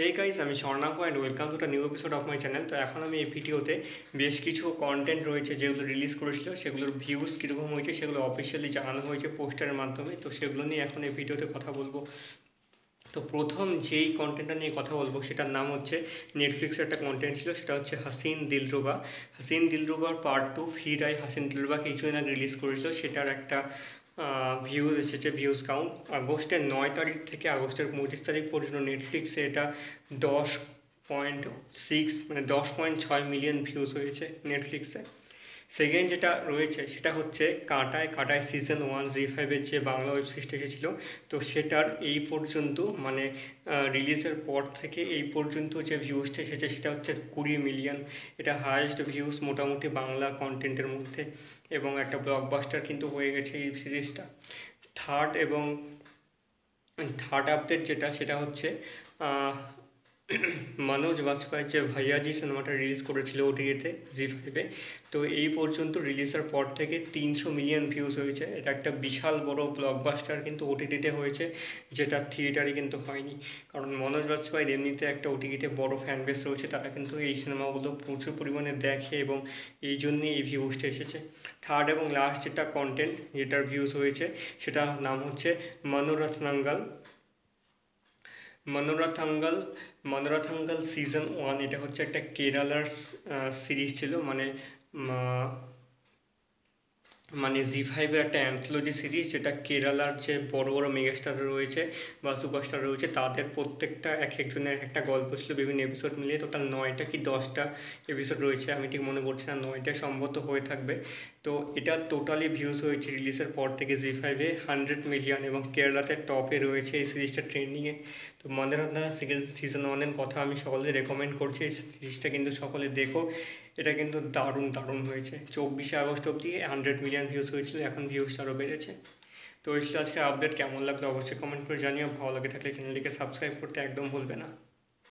হে guys, আমি Swarnank and welcome to the new episode of my channel. তো এখন আমি এই ভিডিওতে বেশ কিছু কন্টেন্ট রয়েছে যেগুলো রিলিজ করেছিল, সেগুলোর ভিউজ কীরকম হয়েছে সেগুলো অফিসিয়ালি জানানো হয়েছে পোস্টারের মাধ্যমে। তো সেগুলো নিয়ে এখন এই ভিডিওতে কথা বলবো। তো প্রথম যেই কন্টেন্টটা নিয়ে কথা বলবো সেটার নাম হচ্ছে, নেটফ্লিক্সের একটা কন্টেন্ট ছিল, সেটা হচ্ছে হাসিন দিলরুবা। হাসিন দিলরুবার পার্ট 2 ফির আই হাসিন দিলরুবা কিছুদিন আগে রিলিজ করেছিল। সেটার একটা ভিউজ এসেছে, ভিউজ কাউন্ট আগস্টের 9 তারিখ থেকে আগস্টের 25 তারিখ পর্যন্ত নেটফ্লিক্সে এটা 10.6 মানে 10.6 মিলিয়ন ভিউজ হয়েছে নেটফ্লিক্সে। সেকেন্ড যেটা রয়েছে সেটা হচ্ছে কাঁটায় কাঁটায় সিজন 1 জি5-এর যে বাংলা ওয়েব সিরিজটা এসেছিলো, তো সেটার এই পর্যন্ত মানে রিলিজের পর থেকে এই পর্যন্ত যে ভিউজটা এসেছে সেটা হচ্ছে 20 মিলিয়ন। এটা হায়েস্ট ভিউজ মোটামুটি বাংলা কন্টেন্টের মধ্যে, এবং একটা ব্লকবাস্টার কিন্তু হয়ে গেছে এই সিরিজটা। থার্ড আপডেট যেটা, সেটা হচ্ছে মনোজ বাজপেয়ীর যে ভাইয়াজি সিনেমাটা রিলিজ করেছিল ওটিটিতে জি5-এ, তো এই পর্যন্ত রিলিজের পর থেকে 300 মিলিয়ন ভিউজ হয়েছে। এটা একটা বিশাল বড় ব্লকবাস্টার কিন্তু ওটিটিতে হয়েছে, যেটা থিয়েটারে কিন্তু হয়নি। কারণ মনোজ বাজপেয়ীর এমনিতে একটা ওটিটিতে বড় ফ্যান বেস রয়েছে, তারা কিন্তু এই সিনেমাগুলো প্রচুর পরিমাণে দেখে এবং এই জন্যই এই ভিউজটা এসেছে। থার্ড এবং লাস্ট যেটা কন্টেন্ট যেটার ভিউজ হয়েছে সেটার নাম হচ্ছে মনোরথাঙ্গাল সিজন 1। এটা হচ্ছে একটা কেরালার সিরিজ ছিল, মানে জি5-এর একটা অ্যান্থোলজি সিরিজ, যেটা কেরালার যে বড় বড় মেগাস্টার রয়েছে বা সুপারস্টার রয়েছে তাদের প্রত্যেকটা এক একজনের একটা গল্প ছিল, বিভিন্ন এপিসোড মিলিয়ে টোটাল 9টা কি 10টা এপিসোড রয়েছে, আমি ঠিক মনে পড়ছি না, 9টা সম্ভবত হয়ে থাকবে। তো এটা টোটালি ভিউজ হয়েছে রিলিজের পর থেকে জি5-এ 100 মিলিয়ন, এবং কেরালাতে টপে রয়েছে এই সিরিজটা ট্রেন্ডিংয়ে। তো মনোরত্না সিজন 1-এর কথা আমি সকলে রেকমেন্ড করছি, এই সিরিজটা কিন্তু সকলে দেখো। এটা কিন্তু দারুণ দারুণ হয়েছে। 24শে আগস্ট অবধি 100 মিলিয়ন ভিউজ হয়েছিল, এখন ভিউজ আরও বেড়েছে। তো এই ছিল আজকে আপডেট। কেমন লাগলো অবশ্যই কমেন্ট করে জানিও। ভালো লাগে থাকলে চ্যানেলটিকে সাবস্ক্রাইব করতে একদম ভুলবে না।